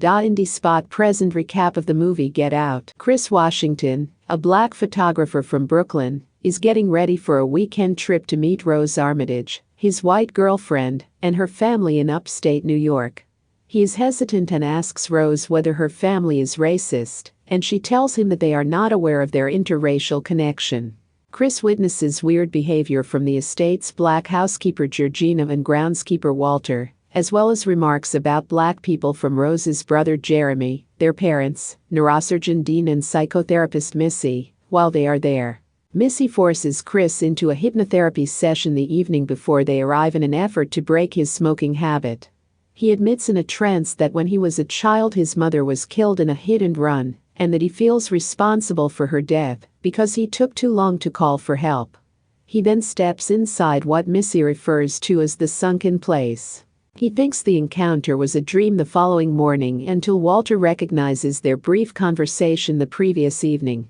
Indie Spot present recap of the movie Get Out. Chris Washington, a black photographer from Brooklyn, is getting ready for a weekend trip to meet Rose Armitage, his white girlfriend, and her family in upstate New York. He is hesitant and asks Rose whether her family is racist, and she tells him that they are not aware of their interracial connection. Chris witnesses weird behavior from the estate's black housekeeper Georgina and groundskeeper Walter, as well as remarks about black people from Rose's brother Jeremy, their parents, neurosurgeon Dean and psychotherapist Missy, while they are there. Missy forces Chris into a hypnotherapy session the evening before they arrive in an effort to break his smoking habit. He admits in a trance that when he was a child his mother was killed in a hit-and-run, and that he feels responsible for her death because he took too long to call for help. He then steps inside what Missy refers to as the sunken place. He thinks the encounter was a dream the following morning until Walter recognizes their brief conversation the previous evening.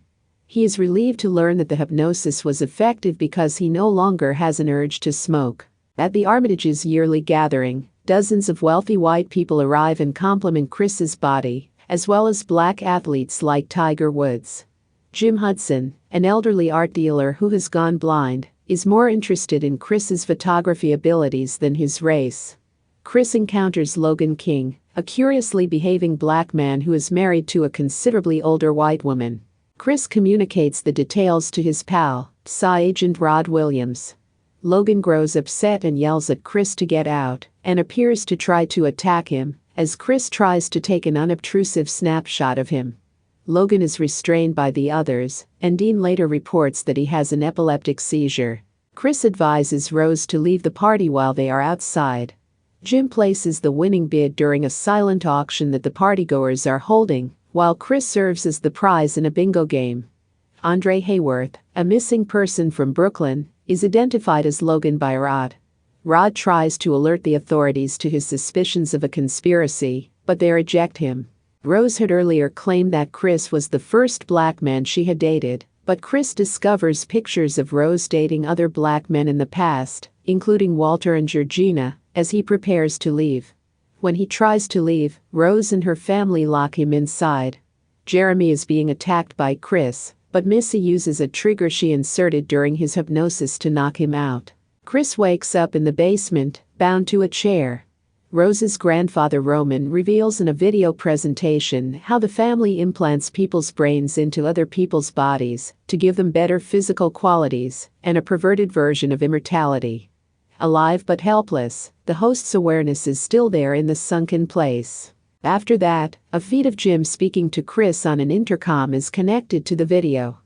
He is relieved to learn that the hypnosis was effective because he no longer has an urge to smoke. At the Armitages' yearly gathering, dozens of wealthy white people arrive and compliment Chris's body, as well as black athletes like Tiger Woods. Jim Hudson, an elderly art dealer who has gone blind, is more interested in Chris's photography abilities than his race. Chris encounters Logan King, a curiously behaving black man who is married to a considerably older white woman. Chris communicates the details to his pal, PSA agent Rod Williams. Logan grows upset and yells at Chris to get out, and appears to try to attack him, as Chris tries to take an unobtrusive snapshot of him. Logan is restrained by the others, and Dean later reports that he has an epileptic seizure. Chris advises Rose to leave the party while they are outside. Jim places the winning bid during a silent auction that the partygoers are holding, while Chris serves as the prize in a bingo game. Andre Hayworth, a missing person from Brooklyn, is identified as Logan by Rod. Rod tries to alert the authorities to his suspicions of a conspiracy, but they reject him. Rose had earlier claimed that Chris was the first black man she had dated, but Chris discovers pictures of Rose dating other black men in the past, including Walter and Georgina, as he prepares to leave. When he tries to leave, Rose and her family lock him inside. Jeremy is being attacked by Chris, but Missy uses a trigger she inserted during his hypnosis to knock him out. Chris wakes up in the basement, bound to a chair. Rose's grandfather Roman reveals in a video presentation how the family implants people's brains into other people's bodies to give them better physical qualities and a perverted version of immortality. Alive but helpless, the host's awareness is still there in the sunken place. After that, a feed of Jim speaking to Chris on an intercom is connected to the video.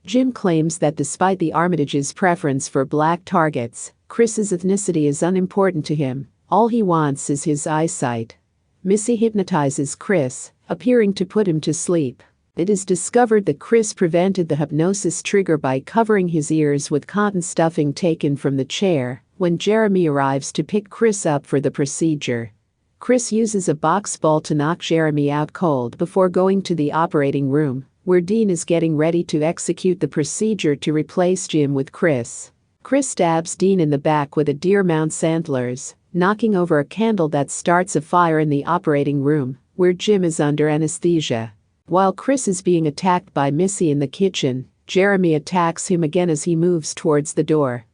Jim claims that despite the Armitages' preference for black targets, Chris's ethnicity is unimportant to him. All he wants is his eyesight. Missy hypnotizes Chris, appearing to put him to sleep. It is discovered that Chris prevented the hypnosis trigger by covering his ears with cotton stuffing taken from the chair when Jeremy arrives to pick Chris up for the procedure. Chris uses a box ball to knock Jeremy out cold before going to the operating room, where Dean is getting ready to execute the procedure to replace Jim with Chris. Chris stabs Dean in the back with a deer mount's antlers, knocking over a candle that starts a fire in the operating room, where Jim is under anesthesia. While Chris is being attacked by Missy in the kitchen, Jeremy attacks him again as he moves towards the door.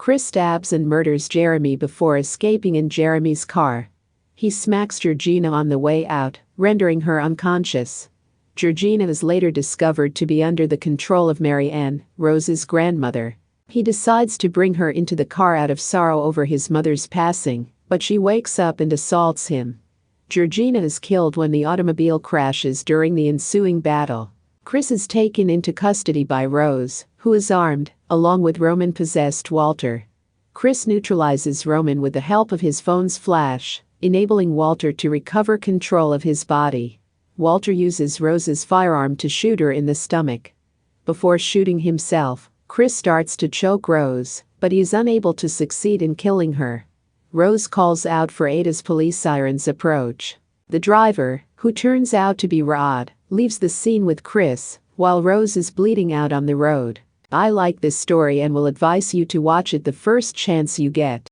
Chris stabs and murders Jeremy before escaping in Jeremy's car. He smacks Georgina on the way out, rendering her unconscious. Georgina is later discovered to be under the control of Mary Ann, Rose's grandmother. He decides to bring her into the car out of sorrow over his mother's passing, but she wakes up and assaults him. Georgina is killed when the automobile crashes during the ensuing battle. Chris is taken into custody by Rose, who is armed, along with Roman-possessed Walter. Chris neutralizes Roman with the help of his phone's flash, enabling Walter to recover control of his body. Walter uses Rose's firearm to shoot her in the stomach. Before shooting himself, Chris starts to choke Rose, but he is unable to succeed in killing her. Rose calls out for aid as police sirens approach. The driver, who turns out to be Rod, leaves the scene with Chris, while Rose is bleeding out on the road. I like this story and will advise you to watch it the first chance you get.